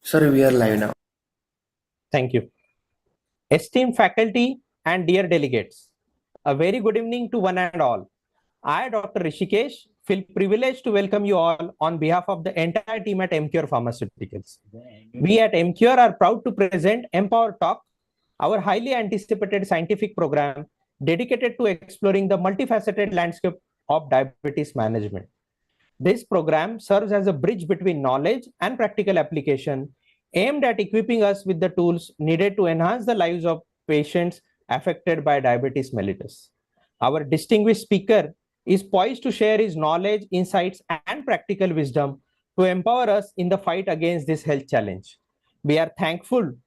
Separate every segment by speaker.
Speaker 1: Sir, we are live now.
Speaker 2: Thank you. Esteemed faculty and dear delegates, a very good evening to one and all. I, Dr. Rishikesh, feel privileged to welcome you all on behalf of the entire team at Emcure Pharmaceuticals. We at Emcure are proud to present Empower Talk, our highly anticipated scientific program dedicated to exploring the multifaceted landscape of diabetes management. This program serves as a bridge between knowledge and practical application, aimed at equipping us with the tools needed to enhance the lives of patients affected by diabetes mellitus. Our distinguished speaker is poised to share his knowledge, insights, and practical wisdom to empower us in the fight against this health challenge. We are thankful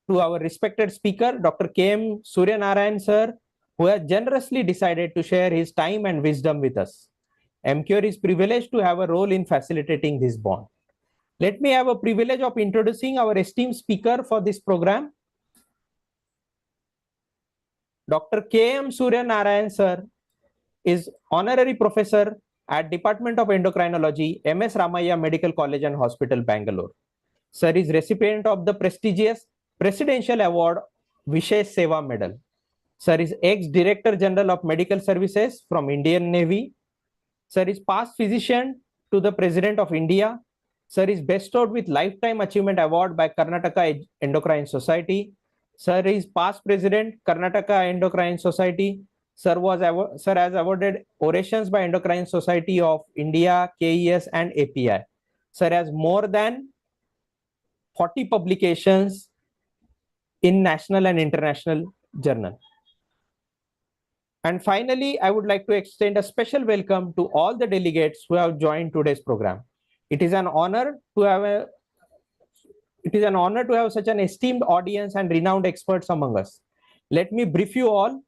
Speaker 2: to our respected speaker, Dr. K.M. Suryanarayan sir, who has generously decided to share his time and wisdom with us. Emcure is privileged to have a role in facilitating this bond. Let me have a privilege of introducing our esteemed speaker for this program, Dr. K.M. Suryanarayan sir is honorary professor at Department of Endocrinology, MS Ramaiah Medical College and Hospital, Bangalore. Sir is recipient of the prestigious Presidential Award Vishesh Seva Medal. Sir is ex-Director General of Medical Services from Indian Navy. Sir is past physician to the President of India. Sir is bestowed with Lifetime Achievement Award by Karnataka Endocrine Society. Sir is past President, Karnataka Endocrine Society. Sir has awarded orations by Endocrine Society of India, KES, and API. Sir has more than 40 publications in national and international journal. And finally, I would like to extend a special welcome to all the delegates who have joined today's program. It is an honor to have such an esteemed audience and renowned experts among us. Let me brief you all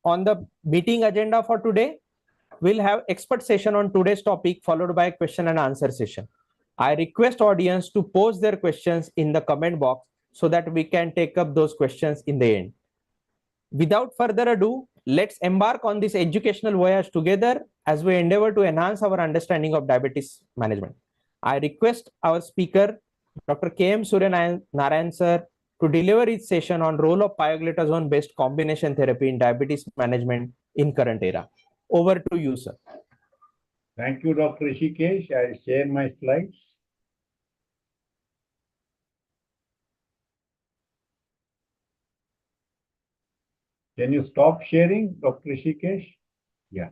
Speaker 2: on the meeting agenda for today. We'll have expert session on today's topic, followed by a question and answer session. I request audience to post their questions in the comment box so that we can take up those questions in the end. Without further ado, let's embark on this educational voyage together as we endeavor to enhance our understanding of diabetes management. I request our speaker, Dr. K.M. Suryanarayan sir, to deliver his session on role of pioglitazone-based combination therapy in diabetes management in current era. Over to you, sir.
Speaker 3: Thank you, Dr. Rishikesh. I'll share my slides. Can you stop sharing, Dr. Rishikesh? Yeah.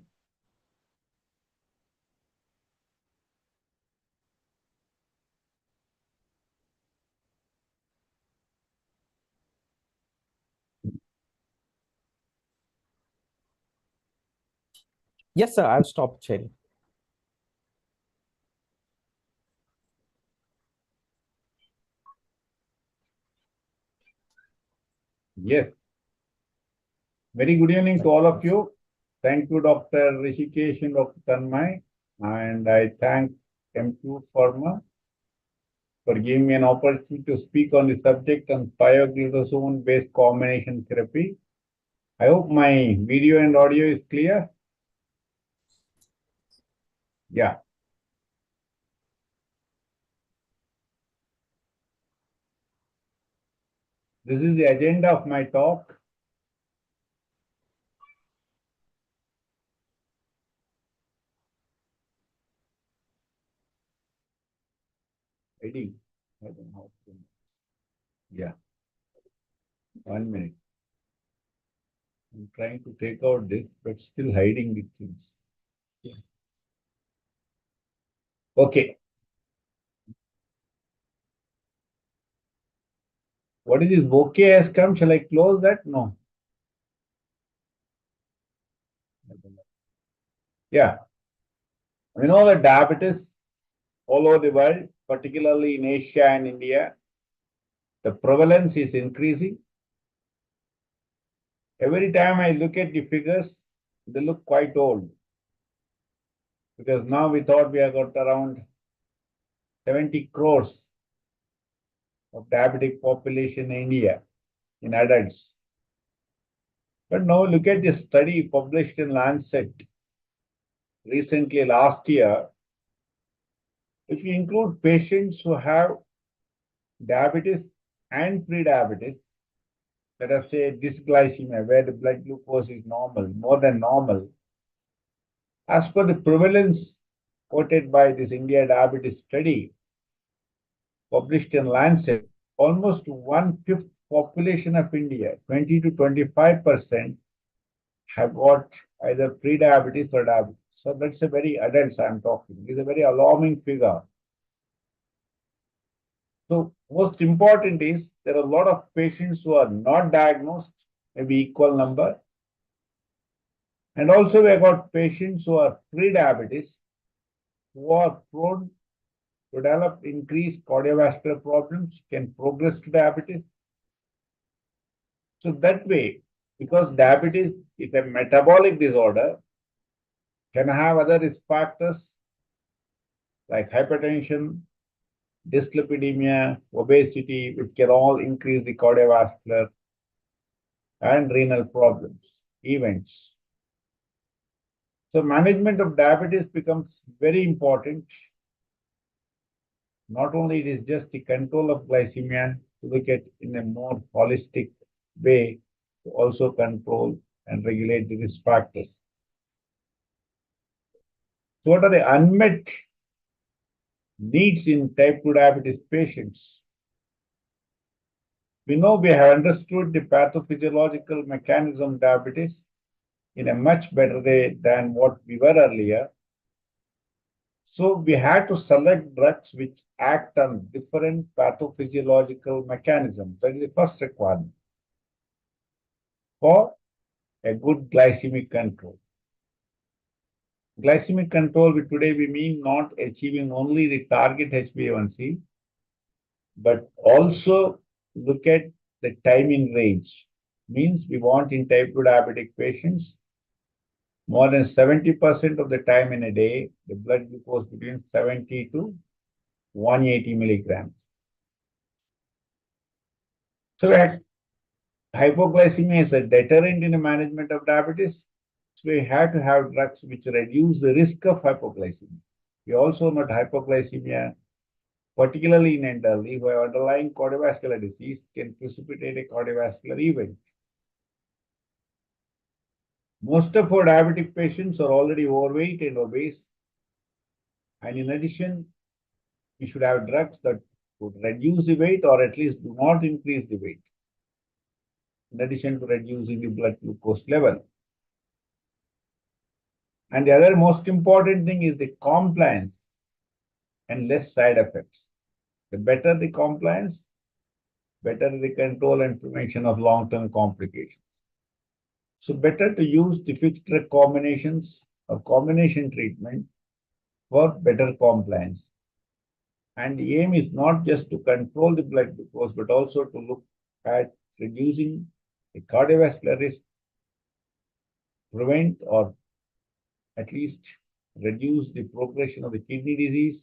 Speaker 2: Yes, sir, I've stopped sharing.
Speaker 3: Yes. Very good evening to all of you. Thank you, Dr. Rishikesh and Dr. Tanmay. And I thank Emcure Pharma for giving me an opportunity to speak on the subject on pioglitazone-based combination therapy. I hope my video and audio is clear. Yeah. This is the agenda of my talk. Heading. I don't know how to. Yeah. 1 minute. I'm trying to take out this, but still hiding the things. Yeah. Okay. What is this bouquet has come? Shall I close that? No. Yeah. We know that diabetes all over the world, particularly in Asia and India, the prevalence is increasing. Every time I look at the figures, they look quite old. Because now we thought we have got around 70 crores of diabetic population in India, in adults. But now look at this study published in Lancet recently last year. If you include patients who have diabetes and pre-diabetes, let us say dysglycemia, where the blood glucose is normal, more than normal, as per the prevalence quoted by this India diabetes study published in Lancet, almost one-fifth population of India, 20 to 25%, have got either pre-diabetes or diabetes. So that's a very adults I'm talking. It's a very alarming figure. So most important is there are a lot of patients who are not diagnosed, maybe equal number. And also we have got patients who are pre-diabetes, who are prone to develop increased cardiovascular problems, can progress to diabetes. So that way, because diabetes is a metabolic disorder, can have other risk factors like hypertension, dyslipidemia, obesity, which can all increase the cardiovascular and renal problems, events. So management of diabetes becomes very important. Not only it is just the control of glycemia, to look at in a more holistic way to also control and regulate the risk factors. So what are the unmet needs in type 2 diabetes patients? We know we have understood the pathophysiological mechanism of diabetes in a much better way than what we were earlier. So we had to select drugs which act on different pathophysiological mechanisms. That is the first requirement for a good glycemic control. Glycemic control, today we mean not achieving only the target HbA1c, but also look at the time in range. Means we want in type 2 diabetic patients more than 70% of the time in a day, the blood glucose between 70 to 180 milligrams. So hypoglycemia is a deterrent in the management of diabetes. So we have to have drugs which reduce the risk of hypoglycemia. We also know hypoglycemia, particularly in elderly who have underlying cardiovascular disease, can precipitate a cardiovascular event. Most of our diabetic patients are already overweight and obese. And in addition, we should have drugs that would reduce the weight or at least do not increase the weight, in addition to reducing the blood glucose level. And the other most important thing is the compliance and less side effects. The better the compliance, better the control and prevention of long-term complications. So better to use the fixed drug combinations or combination treatment for better compliance. And the aim is not just to control the blood glucose, but also to look at reducing the cardiovascular risk, prevent or at least reduce the progression of the kidney disease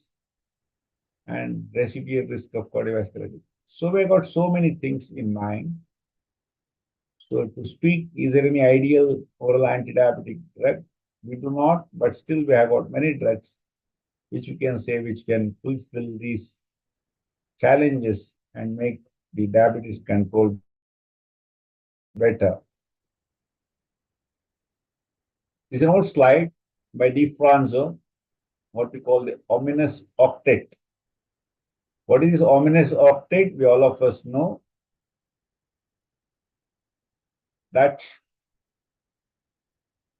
Speaker 3: and residual risk of cardiovascular disease. So we got so many things in mind. So to speak, is there any ideal oral anti-diabetic drug? We do not, but still we have got many drugs which we can say which can fulfill these challenges and make the diabetes control better. This is an old slide by Di Franzo, what we call the ominous octet. What is this ominous octet? We all of us know that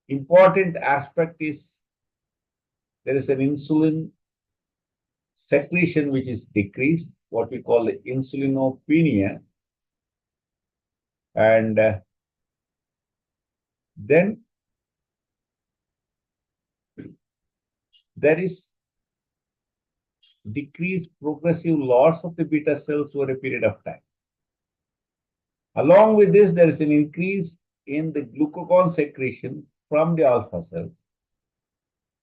Speaker 3: important aspect is there is an insulin secretion which is decreased, what we call the insulinopenia. And then there is decreased progressive loss of the beta cells over a period of time. Along with this, there is an increase in the glucagon secretion from the alpha cells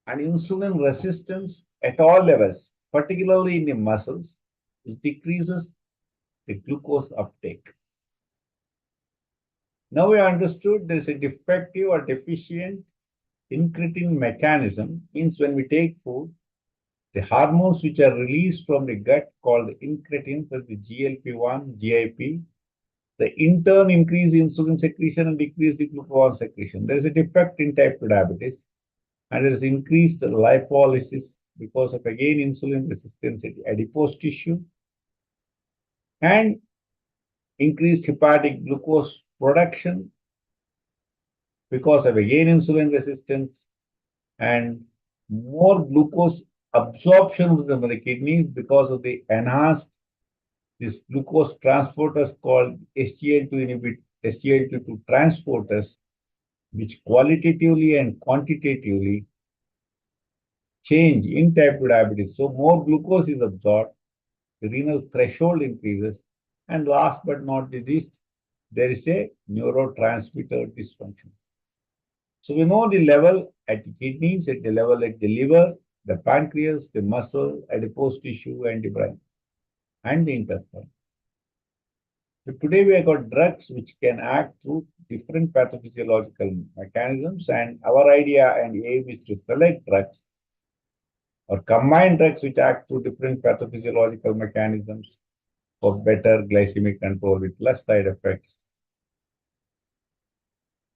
Speaker 3: and insulin resistance at all levels, particularly in the muscles, which decreases the glucose uptake. Now we understood there is a defective or deficient incretin mechanism, means when we take food, The hormones which are released from the gut called the incretins, as the GLP-1, GIP, they in turn increase insulin secretion and decrease the glucagon secretion. There is a defect in type 2 diabetes, and there is increased lipolysis because of again insulin resistance in adipose tissue and increased hepatic glucose production because of again insulin resistance and more glucose absorption within the kidneys because of the enhanced this glucose transporters called SGLT2 transporters, which qualitatively and quantitatively change in type 2 diabetes. So more glucose is absorbed, the renal threshold increases, and last but not the least, there is a neurotransmitter dysfunction. So we know the level at the kidneys, at the level at the liver, the pancreas, the muscle, adipose tissue, and the brain, and the intestine. So today we have got drugs which can act through different pathophysiological mechanisms, and our idea and aim is to select drugs or combine drugs which act through different pathophysiological mechanisms for better glycemic control with less side effects.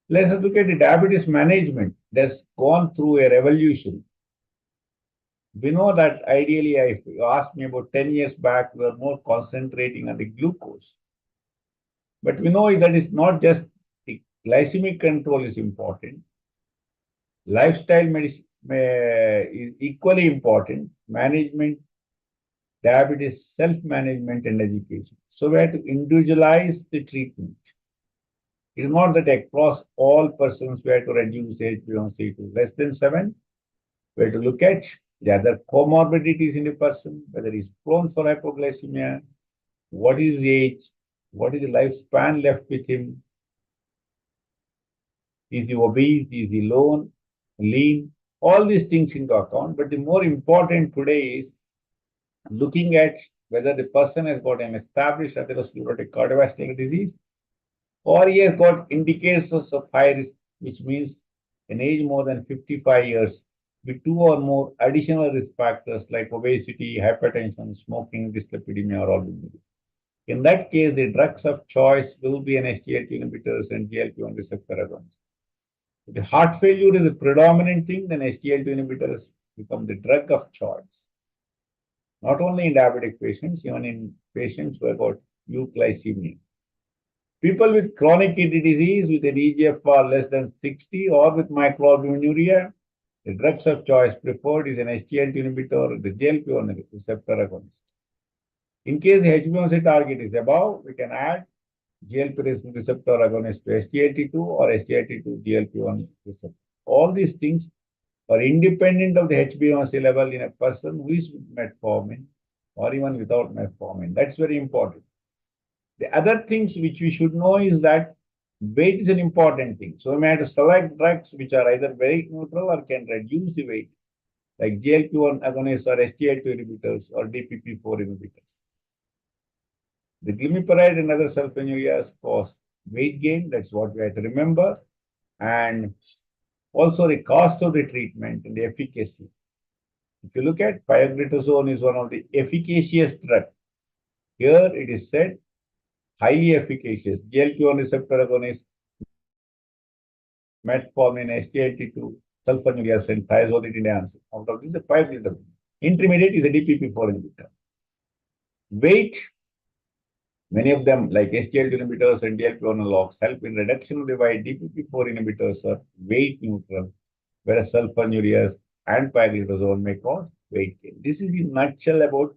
Speaker 3: Let's look at the diabetes management that's gone through a revolution. We know that ideally, if you asked me about 10 years back, we were more concentrating on the glucose. But we know that it's not just the glycemic control is important. Lifestyle medicine is equally important. Management, diabetes, self-management, and education. So we have to individualize the treatment. It is not that across all persons we have to reduce HbA1c to less than 7. We have to look at the other comorbidities in a person, whether he is prone for hypoglycemia, what is his age, what is the lifespan left with him, is he obese, is he lean, all these things into account. But the more important today is looking at whether the person has got an established atherosclerotic cardiovascular disease or he has got indicators of high risk, which means an age more than 55 years with 2 or more additional risk factors like obesity, hypertension, smoking, dyslipidemia, or all. In that case, the drugs of choice will be an SGLT inhibitors and GLP-1 receptor agonists. If the heart failure is the predominant thing, then SGLT inhibitors become the drug of choice. Not only in diabetic patients, even in patients who have got euglycemia. People with chronic kidney disease with an eGFR less than 60 or with microalbuminuria, the drugs of choice preferred is an SGLT inhibitor or the GLP-1 receptor agonist. In case the HbA1c target is above, we can add GLP receptor agonist to SGLT2 or SGLT2 GLP-1 receptor. All these things are independent of the HbA1c level in a person who is with metformin or even without metformin. That's very important. The other things which we should know is that weight is an important thing. So we may have to select drugs which are either weight neutral or can reduce the weight, like GLP-1 agonists or SGLT inhibitors or DPP-4 inhibitors. The glimepiride and other sulfonylureas cause weight gain. That's what we have to remember. And also the cost of the treatment and the efficacy. If you look at pioglitazone is one of the efficacious drugs. Here it is said highly efficacious. GLP-1 receptor agonist, metformin, SGLT2, sulfonylureas, and thiazolidinase. Out of these, the pioglitazone. Intermediate is a DPP-4 inhibitor. Weight, many of them like SGLT inhibitors and GLP-1 analogs help in reduction of the weight. DPP-4 inhibitors are weight neutral, whereas sulfonylureas and pioglitazone may cause weight gain. This is in a nutshell about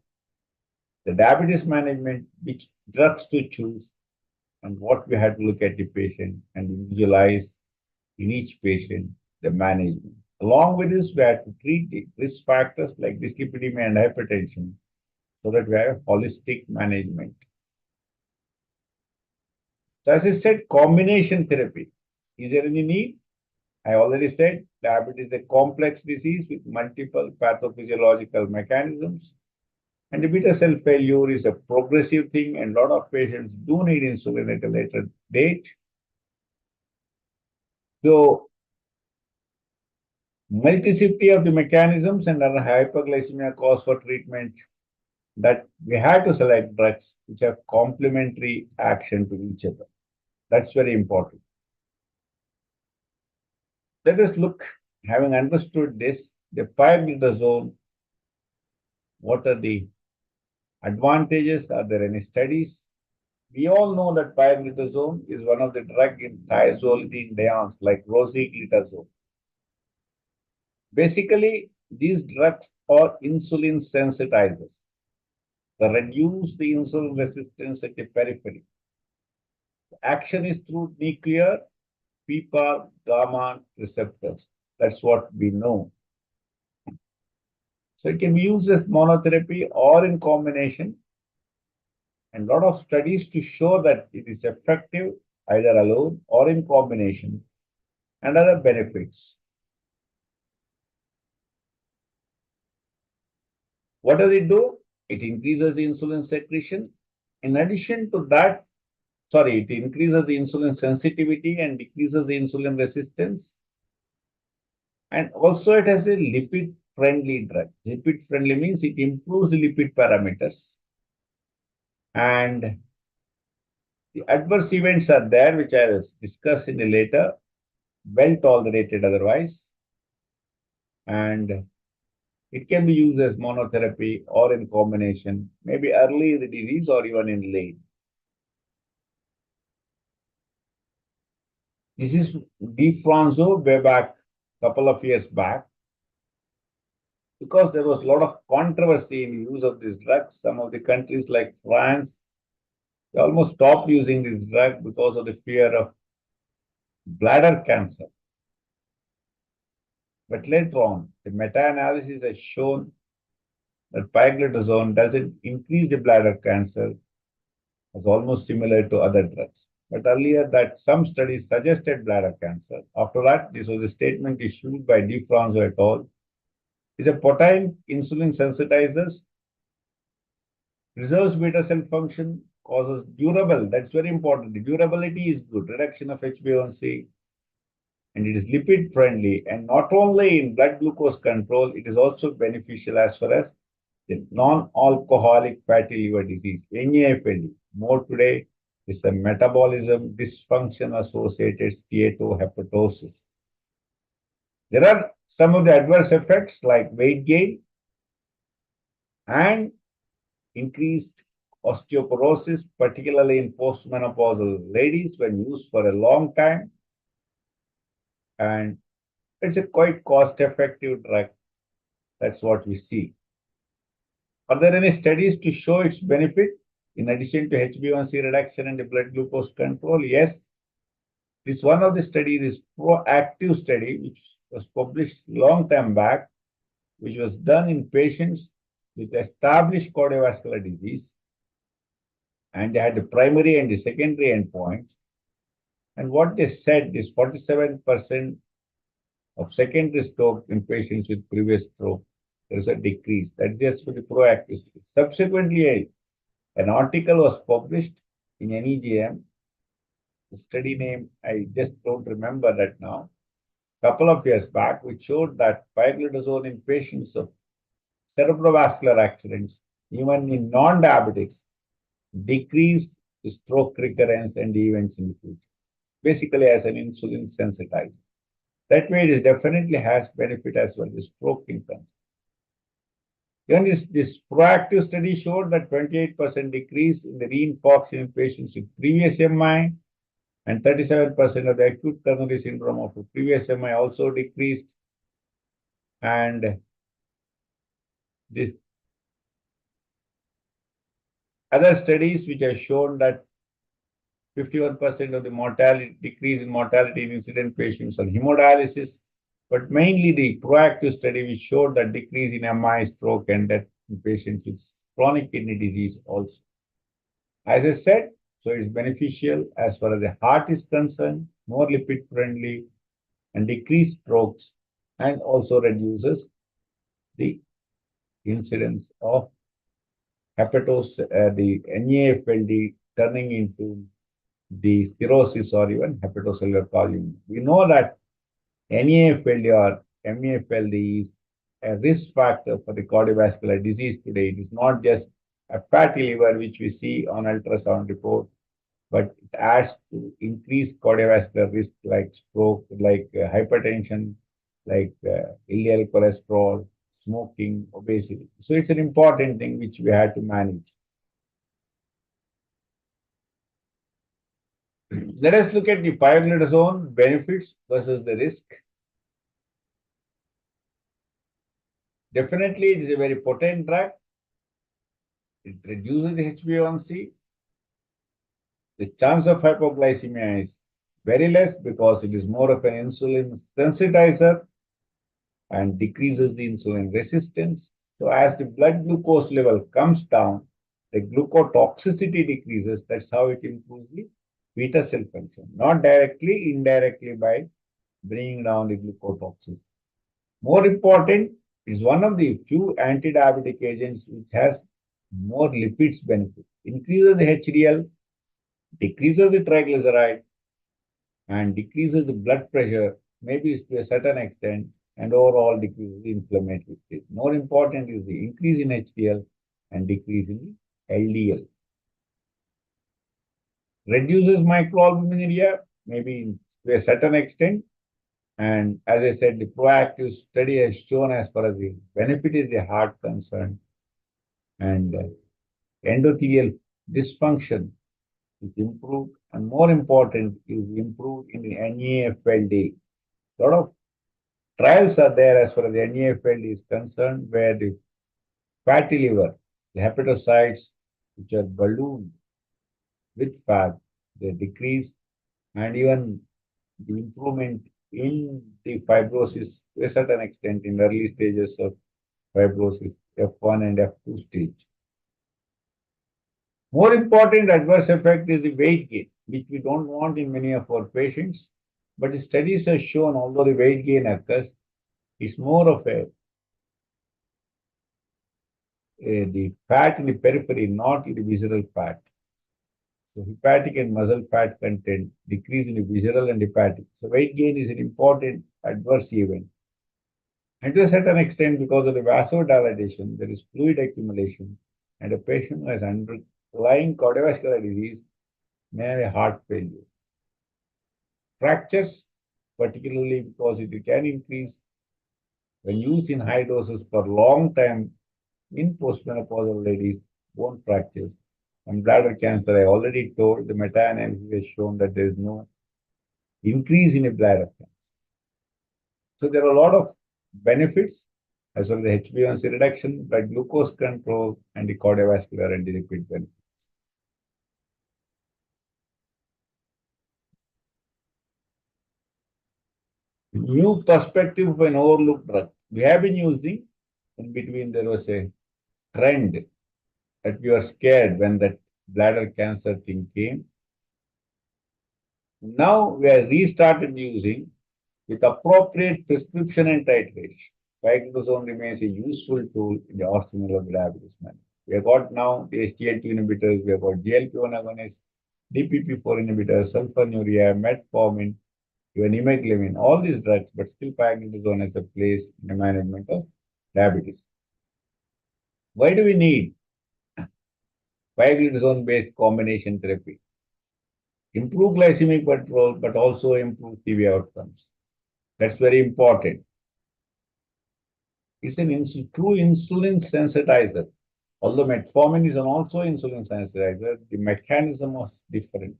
Speaker 3: the diabetes management, which drugs to choose, and what we had to look at the patient and visualize in each patient the management. Along with this, we had to treat the risk factors like dyslipidemia and hypertension so that we have holistic management. So as I said, combination therapy. Is there any need? I already said diabetes is a complex disease with multiple pathophysiological mechanisms. And the beta cell failure is a progressive thing, and a lot of patients do need insulin at a later date. So multiplicity of the mechanisms and other hyperglycemia cause for treatment, that we have to select drugs which have complementary action to each other. That's very important. Let us look, having understood this, the pioglitazone, what are the advantages? Are there any studies? We all know that pioglitazone is one of the drugs in thiazolidinediones like rosiglitazone. Basically, these drugs are insulin sensitizers. They reduce the insulin resistance at the periphery. The action is through nuclear PPAR gamma receptors. That's what we know. So it can be used as monotherapy or in combination. And a lot of studies to show that it is effective either alone or in combination, and other benefits. What does it do? It increases the insulin secretion. In addition to that, it increases the insulin sensitivity and decreases the insulin resistance. And also it has a lipid-friendly drug. Lipid-friendly means it improves the lipid parameters. And the adverse events are there, which I will discuss in a later, well tolerated otherwise. And it can be used as monotherapy or in combination, maybe early in the disease or even in late. This is defronzo way back, couple of years back, because there was a lot of controversy in the use of this drug. Some of the countries like France, they almost stopped using this drug because of the fear of bladder cancer. But later on, the meta-analysis has shown that pioglitazone doesn't increase the bladder cancer, as almost similar to other drugs. But earlier that some studies suggested bladder cancer. After that, this was a statement issued by DeFranco et al. Is a potent insulin sensitizers, preserves beta cell function, causes durable, that's very important. The durability is good, reduction of HbA1c, and it is lipid friendly. And not only in blood glucose control, it is also beneficial as far as the non-alcoholic fatty liver disease, NAFLD. More today is the metabolism dysfunction associated steatohepatosis. There are some of the adverse effects like weight gain and increased osteoporosis, particularly in postmenopausal ladies when used for a long time. And it's a quite cost-effective drug. That's what we see. Are there any studies to show its benefit in addition to HbA1c reduction and the blood glucose control? Yes. This one of the studies is proactive study, which was published long time back, which was done in patients with established cardiovascular disease. And they had the primary and the secondary endpoints. And what they said is 47% of secondary stroke in patients with previous stroke, there is a decrease. That's just for the proactive study. Subsequently, an article was published in NEJM. The study name, I just don't remember that now. A couple of years back, which showed that pioglitazone in patients of cerebrovascular accidents, even in non-diabetics, decreased the stroke recurrence and events in the future, basically as an insulin sensitizer. That way, it definitely has benefit as well as stroke income. Then this proactive study showed that 28% decrease in the reinfarction in patients with previous MI, and 37% of the acute coronary syndrome of a previous MI also decreased. And this other studies which have shown that 51% of the mortality decrease in mortality in incident patients on hemodialysis, but mainly the proactive study which showed that decrease in MI, stroke, and death in patients with chronic kidney disease also. As I said, so it's beneficial as far as the heart is concerned, more lipid friendly, and decreased strokes, and also reduces the incidence of the NAFLD turning into the cirrhosis or even hepatocellular carcinoma. We know that NAFLD or MAFLD is a risk factor for the cardiovascular disease today. It is not just a fatty liver which we see on ultrasound report, but it adds to increased cardiovascular risk like stroke, like hypertension, like LDL cholesterol, smoking, obesity. So it's an important thing which we have to manage. Let us look at the pioglitazone benefits versus the risk. Definitely, it is a very potent drug. It reduces the HbA1c. The chance of hypoglycemia is very less because it is more of an insulin sensitizer and decreases the insulin resistance. So as the blood glucose level comes down, the glucotoxicity decreases. That's how it improves the beta cell function, not directly, indirectly by bringing down the glucotoxicity. More important, is one of the few anti-diabetic agents which has more lipids benefit. Increases the HDL, decreases the triglyceride, and decreases the blood pressure, maybe to a certain extent, and overall decreases the inflammatory state. More important is the increase in HDL and decrease in LDL. Reduces microalbuminuria, maybe to a certain extent, and as I said, the proactive study has shown as far as the benefit is the heart concern and endothelial dysfunction is improved, and more important is improved in the NAFLD. A lot of trials are there as far as the NAFLD is concerned, where the fatty liver, the hepatocytes which are ballooned with fat, they decrease, and even the improvement in the fibrosis to a certain extent in early stages of fibrosis, F1 and F2 stage. More important adverse effect is the weight gain, which we don't want in many of our patients. But the studies have shown, although the weight gain occurs, it's more of the fat in the periphery, not in the visceral fat. So hepatic and muscle fat content decrease in the visceral and hepatic. So weight gain is an important adverse event. And to a certain extent, because of the vasodilation, there is fluid accumulation, and a patient who has underlying cardiovascular disease may have a heart failure. Fractures, particularly because it can increase when used in high doses for a long time in postmenopausal ladies, bone fractures. And bladder cancer, I already told, the meta-analysis has shown that there is no increase in a bladder cancer. So there are a lot of benefits as well as the HbA1c reduction, blood glucose control, and the cardiovascular and the lipid benefits. New perspective of an overlooked drug. We have been using, in between there was a trend that we were scared when that bladder cancer thing came. Now we are restarted using with appropriate prescription and titration. Pioglitazone remains a useful tool in the arsenal of the diabetes management. We have got now the SGLT inhibitors, we have got GLP-1 agonists, DPP-4 inhibitors, sulfonylurea, metformin, even imeglimin, all these drugs, but still pioglitazone has a place in the management of diabetes. Why do we need pioglitazone-based combination therapy? Improve glycemic control, but also improve CV outcomes. That's very important. It's an true insulin sensitizer. Although metformin is also insulin sensitizer, the mechanism was different.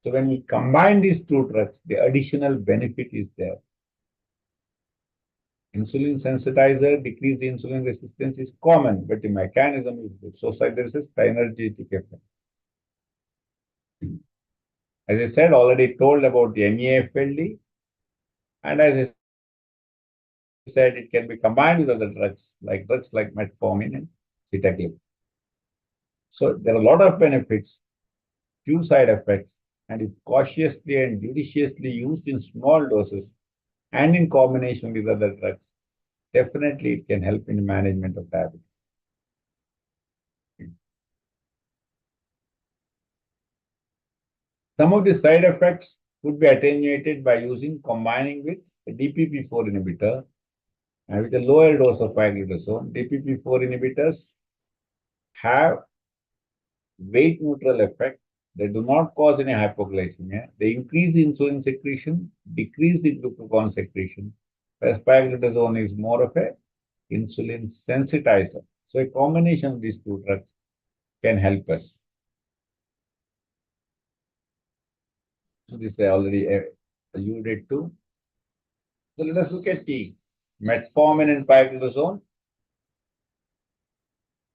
Speaker 3: So when we combine these two drugs, the additional benefit is there. Insulin sensitizer, decrease the insulin resistance is common, but the mechanism is good. So there is a synergistic effect. As I said, already told about the NAFLD, and as I said, it can be combined with other drugs like metformin and sitagliptin. So there are a lot of benefits, few side effects, and if cautiously and judiciously used in small doses and in combination with other drugs, definitely it can help in the management of diabetes. Some of the side effects could be attenuated by combining with a DPP-4 inhibitor and with a lower dose of pioglitazone, DPP-4 inhibitors have weight neutral effect. They do not cause any hypoglycemia. They increase the insulin secretion, decrease the glucagon secretion, whereas pioglitazone is more of a insulin sensitizer. So a combination of these two drugs can help us. So this I already alluded to. So let us look at the metformin and pioglitazone.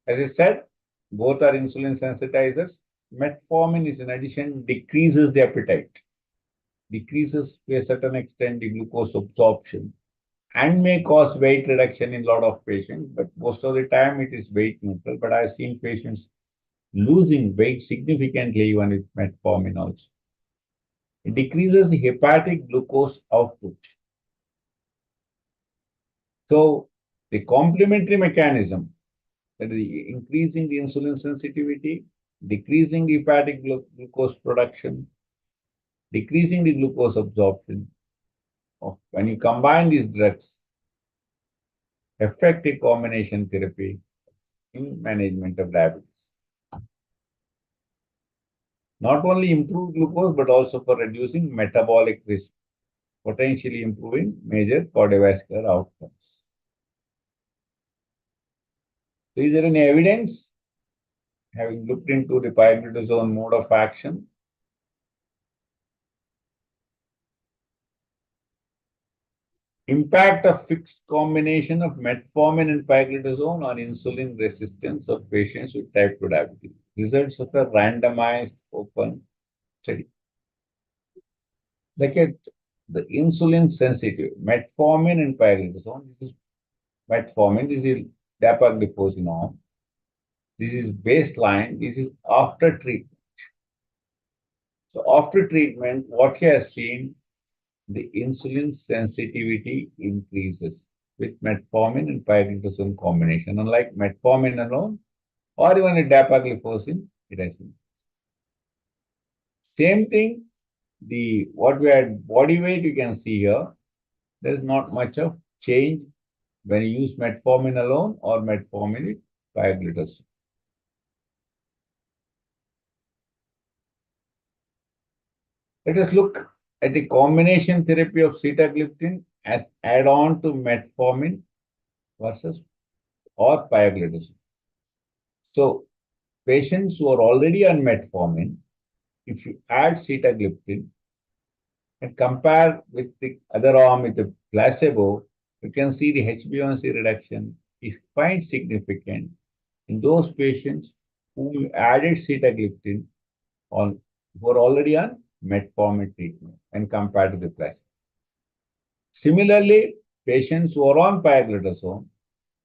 Speaker 3: As I said, both are insulin sensitizers. Metformin is in addition decreases the appetite, decreases to a certain extent the glucose absorption, and may cause weight reduction in a lot of patients, but most of the time it is weight neutral. But I've seen patients losing weight significantly even with metformin also. It decreases the hepatic glucose output. So the complementary mechanism, that is increasing the insulin sensitivity, decreasing the hepatic glucose production, decreasing the glucose absorption. When you combine these drugs, effective combination therapy in management of diabetes. Not only improve glucose, but also for reducing metabolic risk, potentially improving major cardiovascular outcomes. So is there any evidence, having looked into the pioglitazone mode of action? Impact of fixed combination of metformin and pioglitazone on insulin resistance of patients with type 2 diabetes. Results of a randomized open study. Look at the insulin sensitive metformin and pioglitazone. This is metformin. This is dapagliflozin. This is baseline. This is after treatment. So after treatment, what he has seen, the insulin sensitivity increases with metformin and pioglitazone combination. Unlike metformin alone or even a dapagliflozin, it has increased. Same thing, what we had body weight, you can see here, there is not much of change when you use metformin alone or metformin with pioglitazone. Let us look at the combination therapy of sitagliptin as add-on to metformin versus or pioglitazone. So, patients who are already on metformin, if you add sitagliptin and compare with the other arm with the placebo, you can see the HbA1c reduction is quite significant in those patients who added sitagliptin on who are already on metformin treatment and compared to the placebo. Similarly, patients who are on pioglitazone,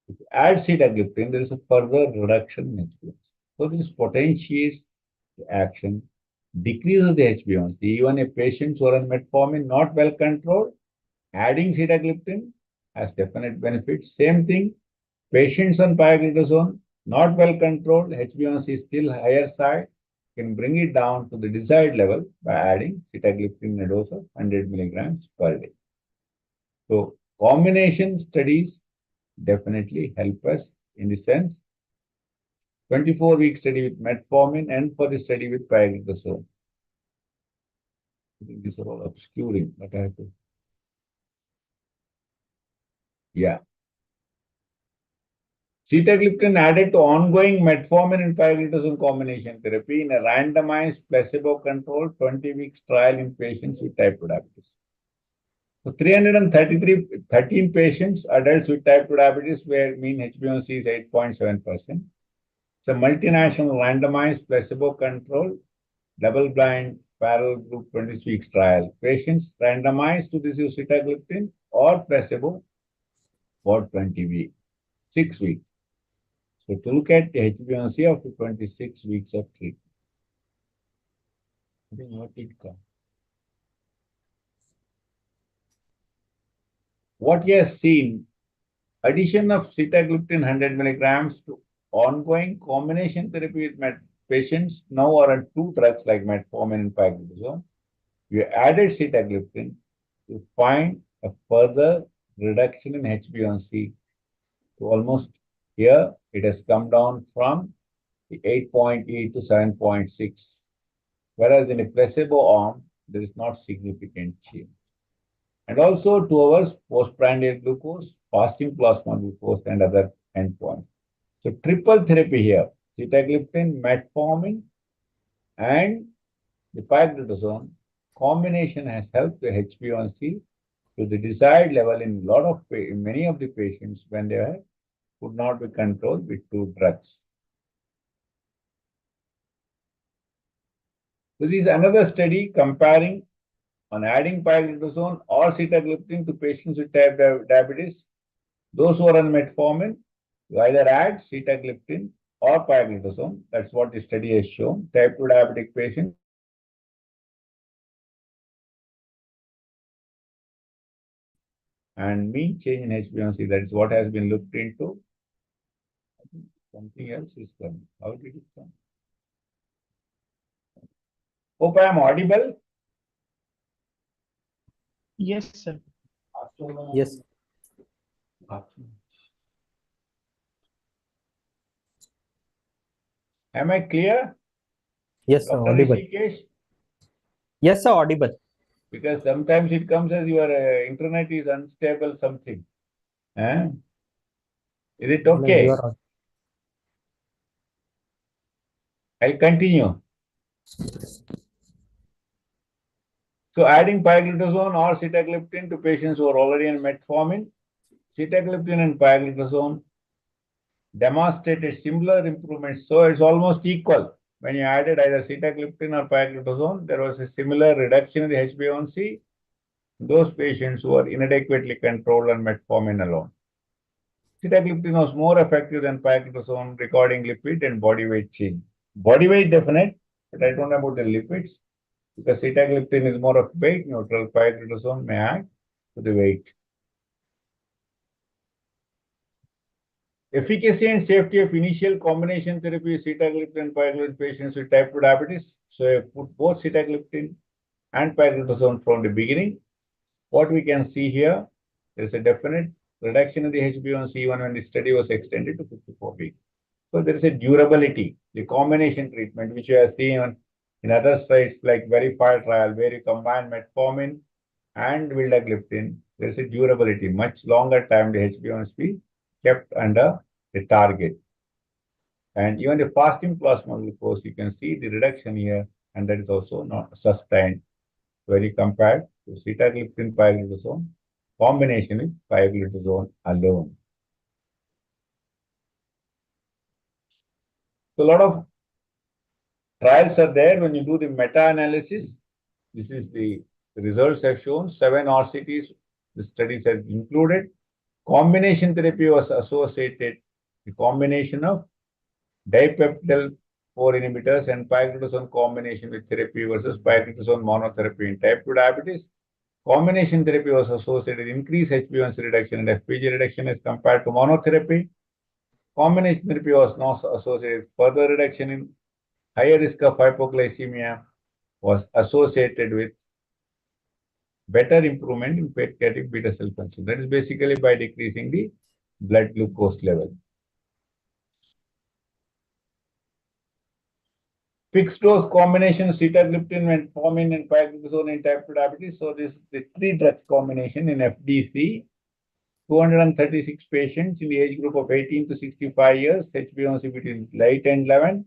Speaker 3: if you add sitagliptin, there is a further reduction in HbA1c. So this potentiates the action, decreases the HbA1c. Even a patient who are on metformin not well controlled, adding sitagliptin has definite benefits. Same thing, patients on pioglitazone not well controlled, HbA1c is still higher side, can bring it down to the desired level by adding sitagliptin in a dose of 100 milligrams per day. So combination studies definitely help us in the sense 24-week study with metformin and for the study with pioglitazone. I think these are all obscuring, but I have to. Yeah. Sitagliptin added to ongoing metformin and pioglitazone combination therapy in a randomized placebo-controlled 20-week trial in patients with type 2 diabetes. So 13 patients, adults with type 2 diabetes, where mean HbA1c is 8.7%. It's a multinational randomized placebo-controlled double-blind parallel group 26-week trial. Patients randomized to receive sitagliptin or placebo for 20 weeks, 6 weeks. So to look at the HbA1c after 26 weeks of treatment. What he has seen, addition of sitagliptin 100 milligrams to ongoing combination therapy with patients now are on two drugs like metformin and pioglitazone. You added sitagliptin, you find a further reduction in HbA1c. So almost here it has come down from the 8.8 to 7.6, whereas in a placebo arm, there is not significant change. And also 2 hours postprandial glucose, fasting plasma glucose, and other endpoints. So triple therapy here, sitagliptin, metformin, and the pioglitazone combination has helped the HbA1c to the desired level in many of the patients when they could not be controlled with 2 drugs. So this is another study comparing on adding pioglitazone or sitagliptin to patients with type diabetes. Those who are on metformin, you either add sitagliptin or pioglitazone. That's what the study has shown. Type 2 diabetic patients and mean change in HbA1c. That is what has been looked into. I think something else is done. How did it come? Hope I am audible.
Speaker 1: Yes, sir.
Speaker 2: Yes.
Speaker 3: Am I clear?
Speaker 2: Yes, sir.
Speaker 3: Dr.
Speaker 2: Audible.
Speaker 3: Rishikesh?
Speaker 2: Yes, sir. Audible.
Speaker 3: Because sometimes it comes as your internet is unstable something. Is it
Speaker 2: No,
Speaker 3: okay?
Speaker 2: you are
Speaker 3: I'll continue. So adding pioglitazone or sitagliptin to patients who are already on metformin, sitagliptin and pioglitazone demonstrated similar improvements. So it's almost equal. When you added either sitagliptin or pioglitazone, there was a similar reduction in the HbA1c in those patients who are inadequately controlled on metformin alone. Sitagliptin was more effective than pioglitazone recording lipid and body weight change. Body weight definite, but I don't know about the lipids because sitagliptin is more of weight neutral. Pioglitazone may add to the weight. Efficacy and safety of initial combination therapy of sitagliptin and pioglitazone patients with type 2 diabetes. So I put both sitagliptin and pioglitazone from the beginning. What we can see here, there is a definite reduction in the HbA1c even when the study was extended to 54 weeks. So there is a durability. The combination treatment, which you have seen in other sites like Verify trial, where you combine metformin and vildagliptin, there is a durability, much longer time the HbA1c kept under the target. And even the fasting plasma glucose, you can see the reduction here, and that is also not sustained when you compare to sitagliptin pioglitazone combination with pioglitazone alone. So a lot of trials are there. When you do the meta-analysis, this is the results have shown 7 RCTs, the studies have included. Combination therapy was associated, the combination of dipeptidyl 4 inhibitors and pioglitazone combination with therapy versus pioglitazone monotherapy in type 2 diabetes. Combination therapy was associated with increased HbA1c reduction and FPG reduction as compared to monotherapy. Combination therapy was not associated with further reduction in higher risk of hypoglycemia, was associated with better improvement in pancreatic beta cell function. That is basically by decreasing the blood glucose level. Fixed dose combination sitagliptin, metformin, and pioglitazone in type 2 diabetes. So this is the 3 drugs combination in FDC. 236 patients in the age group of 18 to 65 years, HbA1c between 8 and 11,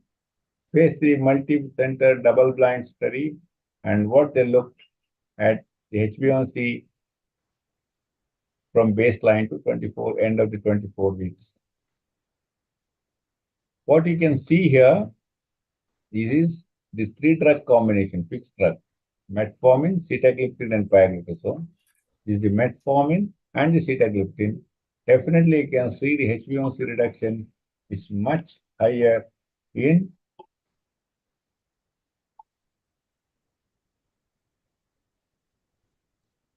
Speaker 3: phase 3 multi-center double-blind study, and what they looked at the HbA1c from baseline to end of the 24 weeks. What you can see here, this is the 3 drug combination, fixed drug, metformin, sitagliptin, and pioglitazone. This is the metformin and the sitagliptin. Definitely you can see the HbA1c reduction is much higher in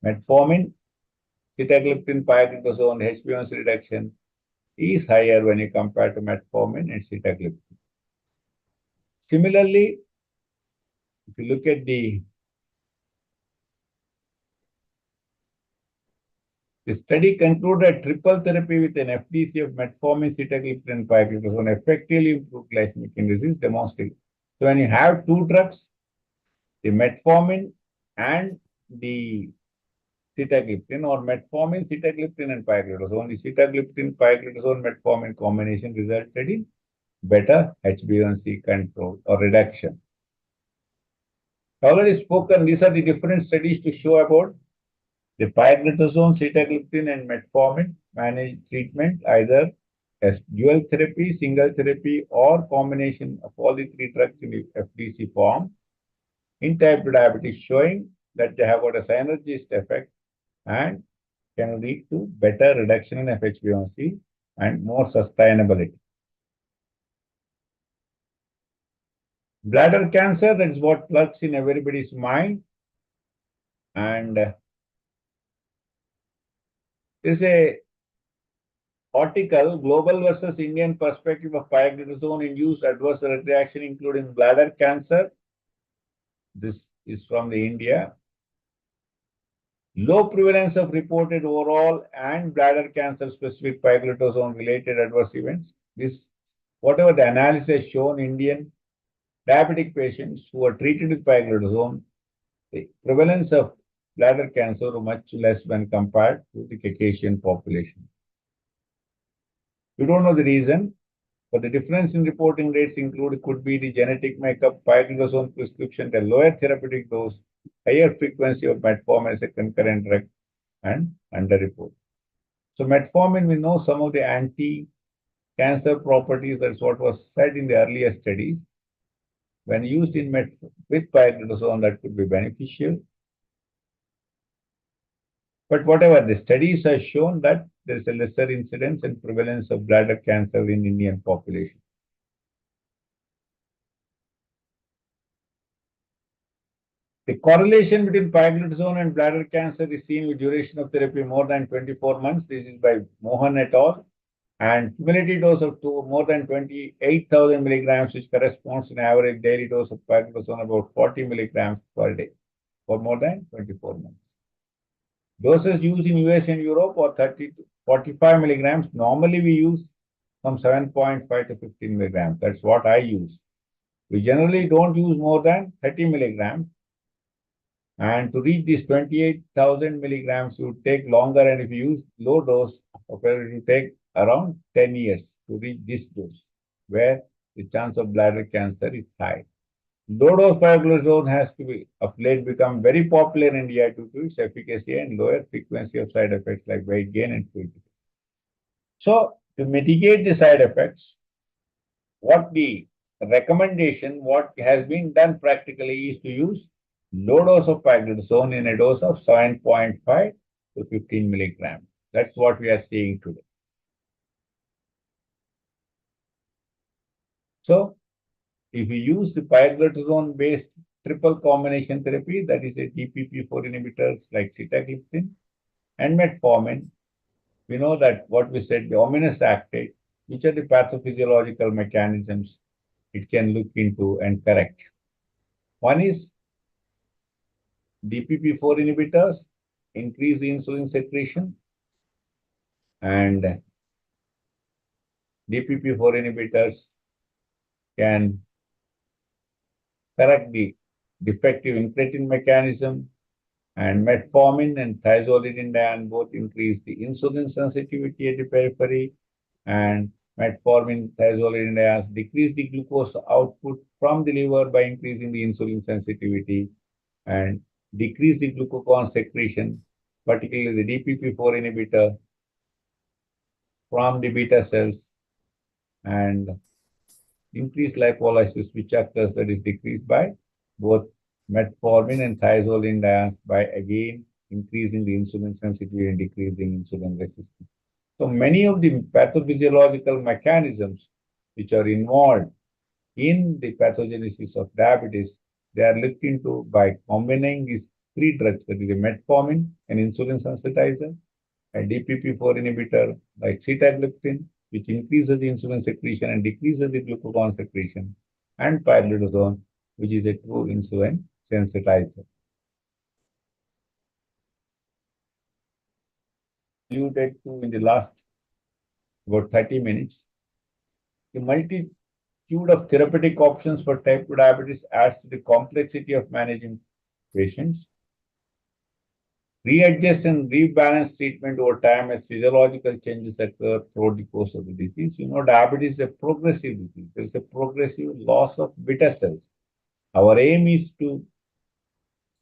Speaker 3: metformin, sitagliptin, pioglitazone. HbA1c reduction is higher when you compare to metformin and sitagliptin. Similarly, if you look at the The study concluded triple therapy with an FDC of metformin, sitagliptin, and pioglitazone effectively improved glycemic indices demonstrated. So when you have two drugs, the metformin and the sitagliptin, or metformin, sitagliptin, and pioglitazone, the sitagliptin, pioglitazone, metformin combination resulted in better HbA1c control or reduction. I already spoken, these are the different studies to show about the pioglitazone, sitagliptin, and metformin managed treatment either as dual therapy, single therapy, or combination of all the three drugs in the FDC form in type 2 diabetes, showing that they have got a synergist effect and can lead to better reduction in HbA1c and more sustainability. Bladder cancer, that is what lurks in everybody's mind. And is a article, Global versus Indian Perspective of Pioglitazone-Induced Adverse Reaction, including bladder cancer. This is from the India. Low prevalence of reported overall and bladder cancer specific pioglitazone-related adverse events. This, whatever the analysis shown, Indian diabetic patients who are treated with pioglitazone, the prevalence of bladder cancer was much less when compared to the Caucasian population. We don't know the reason, but the difference in reporting rates could be the genetic makeup, pioglitazone prescription at a lower therapeutic dose, higher frequency of metformin as a concurrent drug, and underreport. So metformin, we know some of the anti-cancer properties. That's what was said in the earlier studies. When used with pioglitazone, that could be beneficial. But whatever, the studies have shown that there is a lesser incidence and prevalence of bladder cancer in Indian population. The correlation between pioglitazone and bladder cancer is seen with duration of therapy more than 24 months. This is by Mohan et al. And cumulative dose of more than 28,000 milligrams, which corresponds to an average daily dose of pioglitazone about 40 milligrams per day for more than 24 months. Doses used in US and Europe are 30 to 45 milligrams. Normally we use from 7.5 to 15 milligrams. That's what I use. We generally don't use more than 30 milligrams. And to reach this 28,000 milligrams, you would take longer. And if you use low dose, it will take around 10 years to reach this dose, where the chance of bladder cancer is high. Low-dose pioglitazone has to be, of late, become very popular in India due to its efficacy and lower frequency of side effects like weight gain and fatigue. So, to mitigate the side effects, what the recommendation, what has been done practically is to use low dose of pioglitazone in a dose of 7.5 to 15 milligrams. That's what we are seeing today. So, if we use the pioglitazone-based triple combination therapy, that is a DPP-4 inhibitors like sitagliptin and metformin, we know that what we said, the ominous actate, which are the pathophysiological mechanisms it can look into and correct. One is DPP-4 inhibitors increase the insulin secretion, and DPP-4 inhibitors can correct the defective incretin mechanism, and metformin and thiazolidinedione both increase the insulin sensitivity at the periphery, and metformin, thiazolidinedione decrease the glucose output from the liver by increasing the insulin sensitivity and decrease the glucagon secretion, particularly the DPP-4 inhibitor from the beta cells, and increased lipolysis, which occurs, that is decreased by both metformin and thiazolidinedione by again increasing the insulin sensitivity and decreasing insulin resistance. So many of the pathophysiological mechanisms which are involved in the pathogenesis of diabetes, they are looked into by combining these three drugs, that is a metformin, an insulin sensitizer, a DPP-4 inhibitor like sitagliptin, which increases the insulin secretion and decreases the glucagon secretion, and pioglitazone, which is a true insulin sensitizer. alluded to in the last about 30 minutes, the multitude of therapeutic options for type 2 diabetes adds to the complexity of managing patients. Readjust and rebalance treatment over time as physiological changes occur throughout the course of the disease. You know, diabetes is a progressive disease. There is a progressive loss of beta cells. Our aim is to